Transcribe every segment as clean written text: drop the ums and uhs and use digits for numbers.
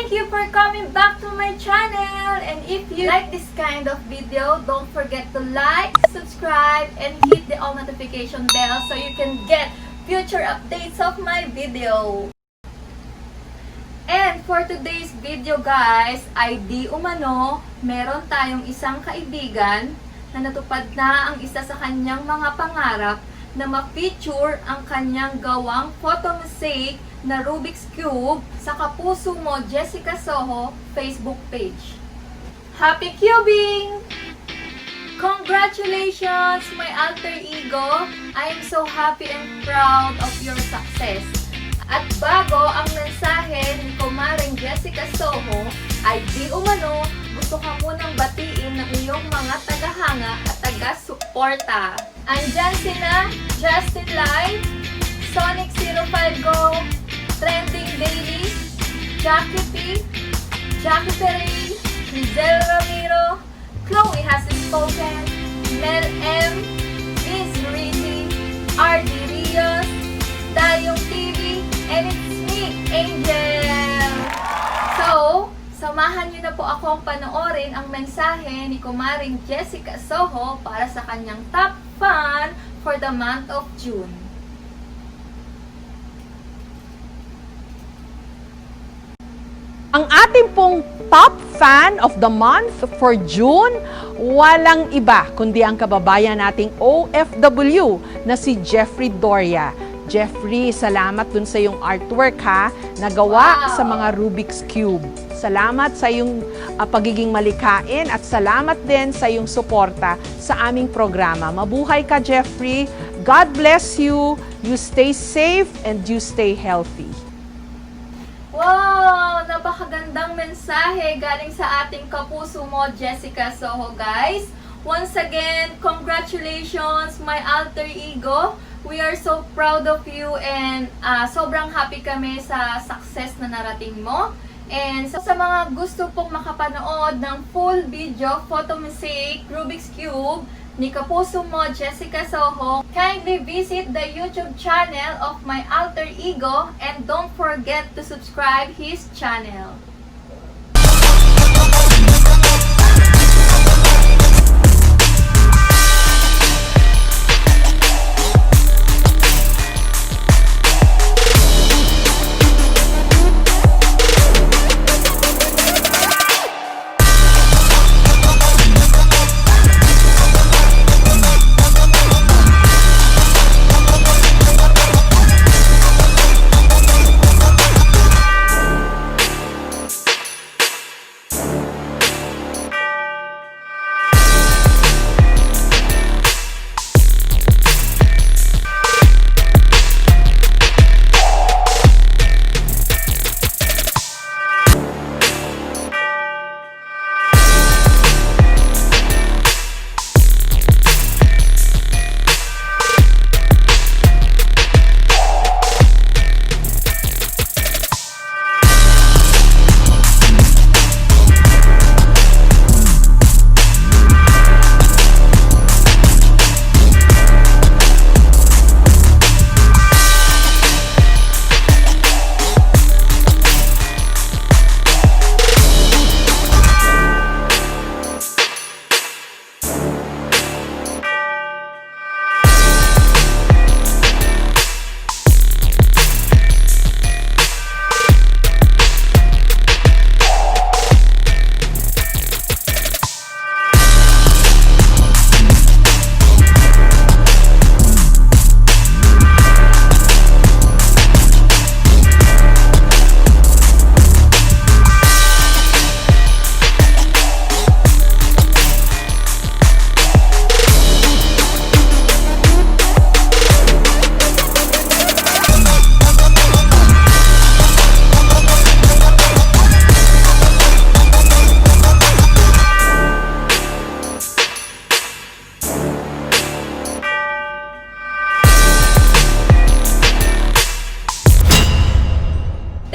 Thank you for coming back to my channel. And if you like this kind of video, don't forget to like, subscribe, and hit the all notification bell so you can get future updates of my video. And for today's video guys, ay di umano, meron tayong isang kaibigan na natupad na ang isa sa kanyang mga pangarap na ma-feature ang kanyang gawang photo mosaic na Rubik's Cube sa Kapuso Mo Jessica Soho Facebook page. Happy cubing! Congratulations, my alter ego! I am so happy and proud of your success. At bago ang mensahe ni Kumaring Jessica Soho, ay di umano, gusto ka munang batiin ng iyong mga tagahanga at taga-suporta. Andyan sina Justin Lai, Sonic 05 Go, Trending Daily, Jackie P, Jackie Perry, Giselle Ramiro, Chloe Has Spoken, Mel M, Miss Rizzy, RD Rios, Dayong TV, and it's me, Angel! So, samahan niyo na po akong panoorin ang mensahe ni Kumaring Jessica Soho para sa kanyang top fan for the month of June. Ang ating pong top fan of the month for June, walang iba kundi ang kababayan nating OFW na si Jeffrey Doria. Jeffrey, salamat dun sa iyong artwork ha, na gawa sa mga Rubik's Cube. Salamat sa iyong pagiging malikain at salamat din sa iyong suporta sa aming programa. Mabuhay ka, Jeffrey. God bless you. You stay safe and you stay healthy. Wow! Napakagandang mensahe galing sa ating Kapuso Mo Jessica Soho, guys. Once again, congratulations, my alter ego. We are so proud of you and sobrang happy kami sa success na narating mo. And sa mga gusto pong makapanood ng full video photo mosaic Rubik's Cube ni Kapuso Mo Jessica Soho, kindly visit the YouTube channel of my alter ego and don't forget to subscribe his channel.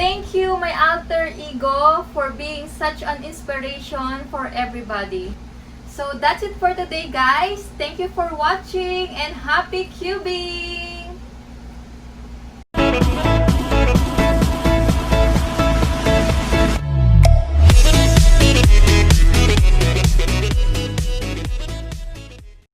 Thank you, my alter ego, for being such an inspiration for everybody. So that's it for today, guys. Thank you for watching and happy cubing!